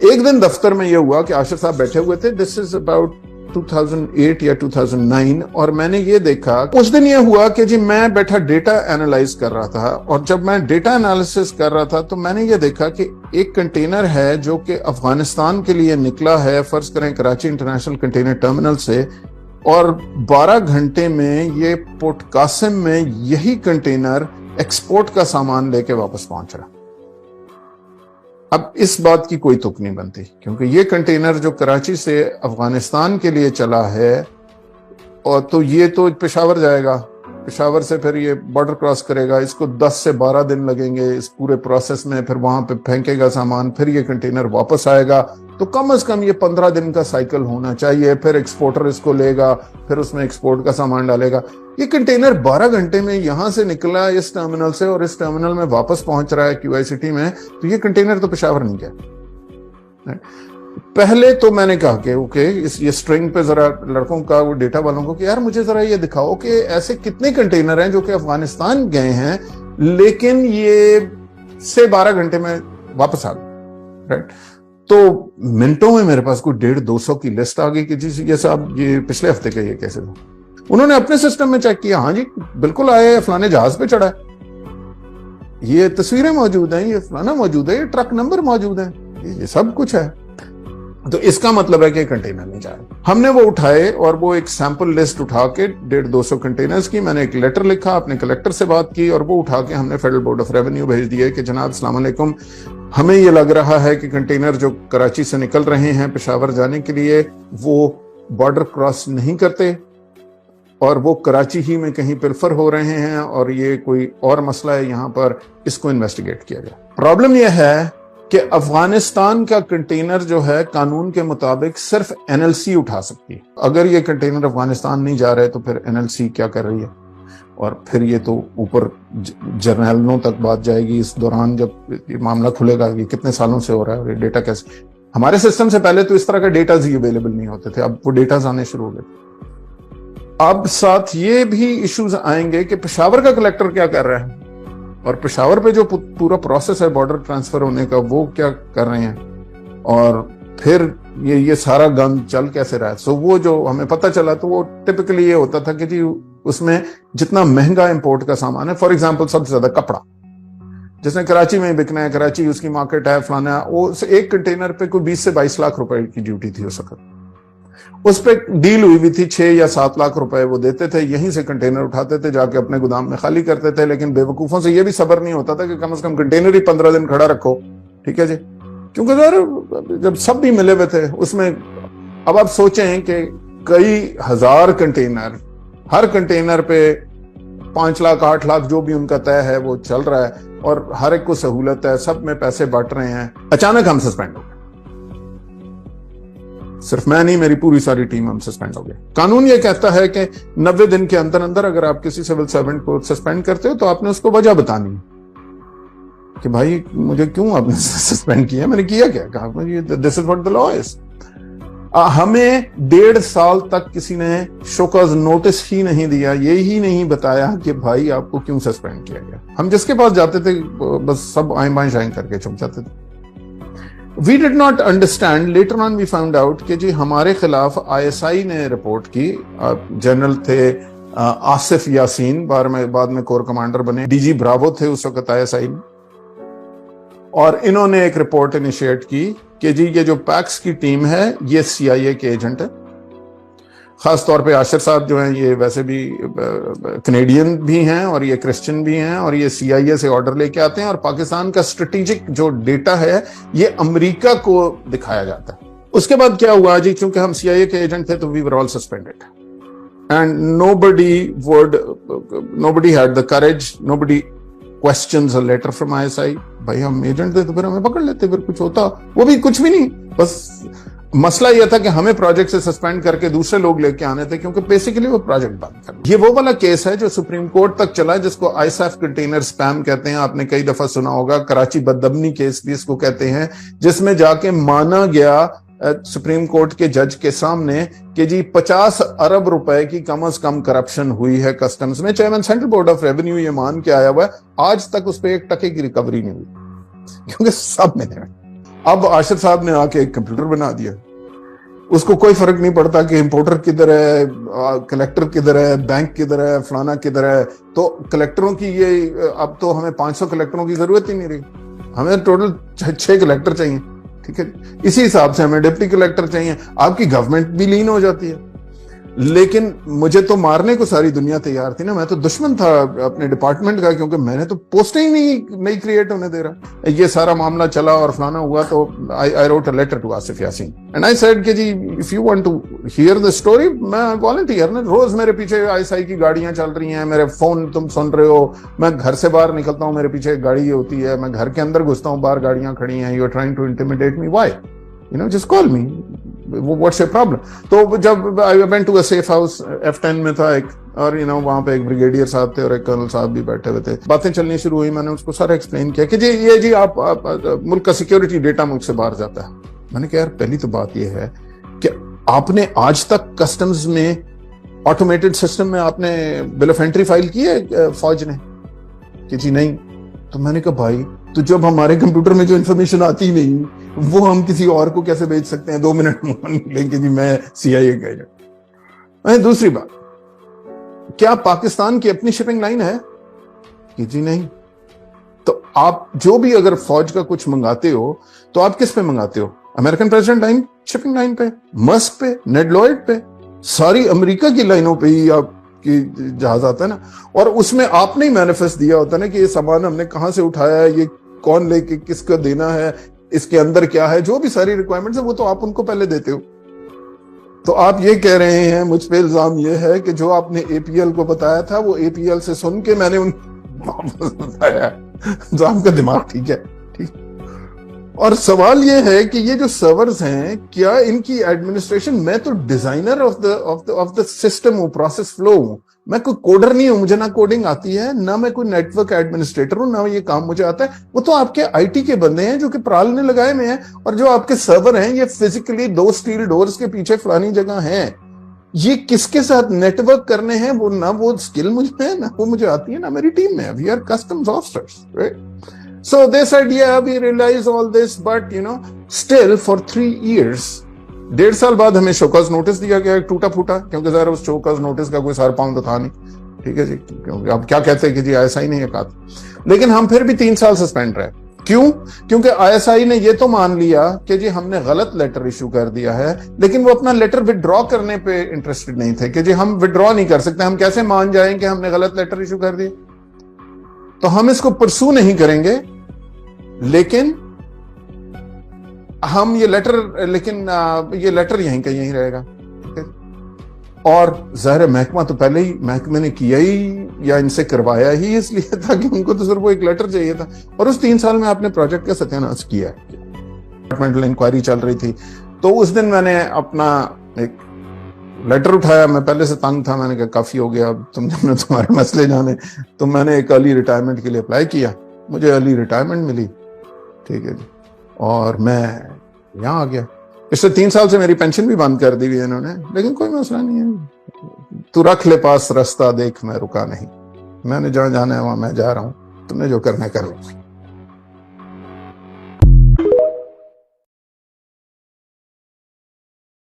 एक दिन दफ्तर में ये हुआ कि आशिर साहब बैठे हुए थे, दिस इज अबाउट 2008 या 2009, और मैंने ये देखा, उस दिन ये हुआ कि जी मैं बैठा डेटा एनालाइज कर रहा था, और जब मैं डेटा एनालिसिस कर रहा था तो मैंने ये देखा कि एक कंटेनर है जो कि अफगानिस्तान के लिए निकला है, फर्ज करें कराची इंटरनेशनल कंटेनर टर्मिनल से, और 12 घंटे में ये पोर्ट कासिम में यही कंटेनर एक्सपोर्ट का सामान लेके वापस पहुंच रहा। अब इस बात की कोई तुक नहीं बनती, क्योंकि ये कंटेनर जो कराची से अफगानिस्तान के लिए चला है, और तो ये तो पेशावर जाएगा, पेशावर से फिर ये बॉर्डर क्रॉस करेगा, इसको 10 से 12 दिन लगेंगे इस पूरे प्रोसेस में, फिर वहां पे फेंकेगा सामान, फिर ये कंटेनर वापस आएगा, तो कम से कम ये 15 दिन का साइकिल होना चाहिए। फिर एक्सपोर्टर इसको लेगा, फिर उसमें एक्सपोर्ट का सामान डालेगा। ये कंटेनर 12 घंटे में यहां से निकला इस टर्मिनल से और इस टर्मिनल में वापस पहुंच रहा है क्यूआई सिटी में, तो ये कंटेनर तो पेशावर नहीं गया। पहले तो मैंने कहा कि ओके, ये स्ट्रिंग पे जरा लड़कों का, वो डेटा वालों को, कि यार मुझे जरा ये दिखाओ कि ऐसे कितने कंटेनर हैं जो कि अफगानिस्तान गए हैं लेकिन ये से 12 घंटे में वापस आ गए, राइट। तो मिनटों में मेरे पास कोई 150-200 की लिस्ट आ गई कि जी ये साहब ये पिछले हफ्ते का ये कैसे था। उन्होंने अपने सिस्टम में चेक किया, हाँ जी बिल्कुल आए, फलाने जहाज पे चढ़ा है, ये तस्वीरें मौजूद हैं, ये फलाना मौजूद है, ये ट्रक नंबर मौजूद है, ये सब कुछ है। तो इसका मतलब है कि कंटेनर नहीं जा रहे। हमने वो उठाए और वो एक सैंपल लिस्ट उठा के 150-200 कंटेनर्स की, मैंने एक लेटर लिखा, अपने कलेक्टर से बात की, और वो उठा के हमने फेडरल बोर्ड ऑफ रेवेन्यू भेज दिए कि जनाब अस्सलाम वालेकुम, हमें ये लग रहा है कि कंटेनर जो कराची से निकल रहे हैं पेशावर जाने के लिए, वो बॉर्डर क्रॉस नहीं करते और वो कराची ही में कहीं पिल्फर हो रहे हैं, और ये कोई और मसला है यहाँ पर, इसको इन्वेस्टिगेट किया जाए। प्रॉब्लम यह है कि अफगानिस्तान का कंटेनर जो है कानून के मुताबिक सिर्फ एनएलसी उठा सकती है। अगर ये कंटेनर अफगानिस्तान नहीं जा रहे तो फिर एनएलसी क्या कर रही है, और फिर ये तो ऊपर जर्नलों तक बात जाएगी। इस दौरान जब ये मामला खुलेगा, ये कितने सालों से हो रहा है और ये डेटा कैसे, हमारे सिस्टम से पहले तो इस तरह का डेटा ही अवेलेबल नहीं होते थे, अब वो डेटा आने शुरू हो गए। अब साथ ये भी इश्यूज आएंगे कि पेशावर का कलेक्टर क्या कर रहा है, और पेशावर पे जो पूरा प्रोसेस है बॉर्डर ट्रांसफर होने का, वो क्या कर रहे हैं, और फिर ये सारा गंद चल कैसे रहा है। सो वो जो हमें पता चला, तो वो टिपिकली ये होता था कि जी उसमें जितना महंगा इंपोर्ट का सामान है, फॉर एग्जांपल सबसे ज्यादा कपड़ा, जिसने कराची में बिकना है, कराची उसकी मार्केट है, फलाना, वो एक कंटेनर पे कोई 20 से 22 लाख रुपए की ड्यूटी थी उस वक्त। उस पर डील हुई भी थी, 6 या 7 लाख रुपए वो देते थे, यहीं से कंटेनर उठाते थे, जाके अपने गोदाम में खाली करते थे। लेकिन बेवकूफों से ये भी सब्र नहीं होता था कि कम से कम कंटेनर ही 15 दिन खड़ा रखो, ठीक है जी, क्योंकि यार जब सब भी मिले हुए थे उसमें। अब आप सोचें कि कई हजार कंटेनर, हर कंटेनर पे 5 लाख 8 लाख जो भी उनका तय है वो चल रहा है, और हर एक को सहूलत है, सब में पैसे बांट रहे हैं। अचानक हम सस्पेंड हो गए, सिर्फ मैं नहीं, मेरी पूरी सारी टीम हम सस्पेंड हो गए। कानून ये कहता है कि 90 दिन के अंदर अंदर अगर आप किसी सिविल सर्वेंट को सस्पेंड करते हो तो आपने उसको वजह बतानी है कि भाई मुझे क्यों आपने सस्पेंड किया, मैंने किया क्या, कहा this is what the law is. हमें 1.5 साल तक किसी ने शोकॉज नोटिस ही नहीं दिया, ये ही नहीं बताया कि भाई आपको क्यों सस्पेंड किया गया। हम जिसके पास जाते थे बस सब आएं बाएं शाएं करके छुप जाते थे। We did not understand, later on we found out कि जी हमारे खिलाफ ISI ने रिपोर्ट की, जनरल थे आसिफ यासीन, बाद में कोर कमांडर बने, डीजी ब्रावो थे उस वक्त ISI में, और इन्होंने एक रिपोर्ट इनिशिएट की कि जी ये जो पैक्स की टीम है ये CIA के एजेंट है। खास तौर पे आशिर साहब जो हैं ये वैसे भी कनेडियन भी हैं और ये क्रिश्चियन भी हैं, और ये CIA से ऑर्डर लेके आते हैं, और पाकिस्तान का स्ट्रेटेजिक जो डेटा है ये अमेरिका को दिखाया जाता है। उसके बाद क्या हुआ जी, क्योंकि हम CIA के एजेंट थे तो we were all suspended, and nobody had the courage, nobody questions a letter from ISI। भाई हम एजेंट थे तो फिर हमें पकड़ लेते, फिर कुछ होता, वो भी कुछ भी नहीं, बस मसला यह था कि हमें प्रोजेक्ट से सस्पेंड करके दूसरे लोग लेके आने थे, क्योंकि बेसिकली वो प्रोजेक्ट बंद कर। ये वो वाला केस है जो सुप्रीम कोर्ट तक चला, जिसको ISAF कंटेनर स्पैम कहते हैं। आपने कई दफा सुना होगा, कराची बददमनी केस भी इसको कहते हैं, जिसमें जाके माना गया सुप्रीम कोर्ट के जज के सामने कि जी 50 अरब रुपए की कम से कम करप्शन हुई है कस्टम्स में। Chairman central board of revenue ये मान के आया हुआ है, आज तक उस पर 1 टके की रिकवरी नहीं हुई, क्योंकि सब मिले। اب آشر صاحب نے آ کے ایک کمپیوٹر بنا دیا, اس کو کوئی فرق نہیں پڑتا کہ امپورٹر کدھر ہے, کلیکٹر کدھر ہے, بینک کدھر ہے, فلانا کدھر ہے. تو کلیکٹروں کی یہ, اب تو ہمیں 500 کلیکٹروں کی ضرورت ہی نہیں رہی, ہمیں ٹوٹل 6 کلیکٹر چاہیے. ٹھیک ہے, اسی حساب سے ہمیں ڈپٹی کلیکٹر چاہیے. آپ کی گورنمنٹ بھی لین ہو جاتی ہے. لیکن مجھے تو مارنے کو ساری دنیا تیار تھی نا, میں تو دشمن تھا اپنے ڈپارٹمنٹ کا, کیونکہ میں نے تو پوسٹیں ہی نہیں کریٹ ہونے دے رہا. یہ سارا معاملہ چلا اور فلانا ہوا, تو I wrote a letter to Asif Yasin and I said کہ جی if you want to hear the story, میں والنٹیئر نا, روز میرے پیچھے ISI کی گاڑیاں چل رہی ہیں, میرے فون تم سن رہے ہو, میں گھر سے باہر نکلتا ہوں میرے پیچھے ایک گاڑی ہوتی ہے, میں گھر کے اندر گھستا ہوں باہر گاڑیاں کھڑی ہیں, you are trying to intimidate me, why? You know, just call me. What's your problem? تو جب I went to a safe house, F10 میں تھا ایک, اور وہاں پہ ایک بریگیڈیئر صاحب تھے اور ایک کرنل صاحب بھی بیٹھے ہوئے تھے. باتیں چلنی شروع ہوئی, میں نے اس کو سارا ایکسپلین کیا کہ جی آپ ملک کا سیکیورٹی ڈیٹا ملک سے باہر جاتا ہے. میں نے کہا یار پہلی تو بات یہ ہے کہ آپ نے آج تک کسٹمز میں آٹومیٹڈ سسٹم میں آپ نے بل آف انٹری فائل کی ہے فوج نے؟ کہ جی نہیں. تو میں نے کہا بھائی تو جب ہمارے کمپیوٹر میں جو انفارمیشن آتی نہیں وہ ہم کسی اور کو کیسے بھیج سکتے ہیں 2 منٹ لیں کہ جی میں CIA کا ایجنٹ. دوسری بات, کیا پاکستان کی اپنی شپنگ لائن ہے؟ کہ جی نہیں. تو آپ جو بھی اگر فوج کا کچھ منگاتے ہو تو آپ کس پہ منگاتے ہو؟ American president line, shipping line پہ, مسک پہ, نیڈ لوئڈ پہ, ساری امریکہ کی لائنوں پہ ہی آپ کی جہاز آتا ہے نا. اور اس میں آپ نے مینیفیسٹ دیا ہوتا ہے نا کہ یہ سامان ہم نے کہاں سے اٹھایا ہے, یہ کون لے کے کس کو دینا ہے, اس کے اندر کیا ہے, جو بھی ساری ریکوائرمنٹس ہیں وہ تو آپ ان کو پہلے دیتے ہو. تو آپ یہ کہہ رہے ہیں, مجھ پہ الزام یہ ہے کہ جو آپ نے APL کو بتایا تھا وہ APL سے سن کے میں نے ان واپس بتایا. تو آپ کا دماغ ٹھیک ہے؟ ٹھیک. اور سوال یہ ہے کہ یہ جو سرورز ہیں کیا ان کی ایڈمنسٹریشن, میں تو ڈیزائنر آف دا سسٹم ہوں, پروسیس فلو ہوں, میں کوئی کوڈر نہیں ہوں, مجھے نہ کوڈنگ آتی ہے, نہ میں کوئی نیٹ ورک ایڈمنسٹریٹر ہوں, نہ یہ کام مجھے آتا ہے. وہ تو آپ کے IT کے بندے ہیں جو کہ پرال نے لگائے ہوئے ہیں, اور جو آپ کے سرور ہیں یہ فزیکلی 2 اسٹیل ڈورز کے پیچھے فلانی جگہ ہیں. یہ کس کے ساتھ نیٹ ورک کرنے ہیں, وہ نہ وہ اسکل مجھ میں, نہ وہ مجھے آتی ہے, نہ میری ٹیم میں. We are customs officers, right. So they said, yeah, we realize all this, but still for 3 years, 1.5 سال بعد ہمیں شوکاز نوٹس دیا گیا, ٹوٹا پھوٹا, کیونکہ ظاہر اس شوکاز نوٹس کا کوئی سار پاؤں تو تھا نہیں. ٹھیک ہے جی, کیونکہ اب کیا کہتے ہیں کہ جی ISI نہیں ہے کہا. لیکن ہم پھر بھی 3 سال سسپینڈ رہے. کیوں؟ کیونکہ ISI نے یہ تو مان لیا کہ جی ہم نے غلط لیٹر ایشو کر دیا ہے, لیکن وہ اپنا لیٹر وڈرا کرنے پہ انٹرسٹڈ نہیں تھے کہ جی ہم وڈرا نہیں کر سکتے, ہم کیسے مان جائیں کہ ہم نے غلط لیٹر ایشو کر دیا. تو ہم اس کو پرسو نہیں کریں گے, لیکن ہم یہ لیٹر یہیں کا یہیں رہے گا. اور ظاہر محکمہ تو پہلے ہی محکمے نے کیا ہی یا ان سے کروایا ہی اس لیے تھا کہ ان کو تو صرف وہ ایک لیٹر چاہیے تھا. اور اس 3 سال میں آپ نے پروجیکٹ کا ستیاناش کیا ہے. ڈپارٹمنٹل انکوائری چل رہی تھی, تو اس دن میں نے اپنا ایک لیٹر اٹھایا. میں پہلے سے تنگ تھا, میں نے کہا کافی ہو گیا, اب تمہارے مسئلے جانے. تو میں نے ایک ارلی ریٹائرمنٹ کے لیے اپلائی کیا, مجھے ارلی ریٹائرمنٹ ملی. ٹھیک ہے جی, اور میں یہاں آ گیا. اس سے 3 سال سے میری پینشن بھی بند کر دی ہوئی ہے انہوں نے, لیکن کوئی مسئلہ نہیں ہے. تو رکھ لے پاس رستہ دیکھ, میں رکا نہیں, میں نے جہاں جانا ہے وہاں میں جا رہا ہوں, تم نے جو کرنا ہے کر لو.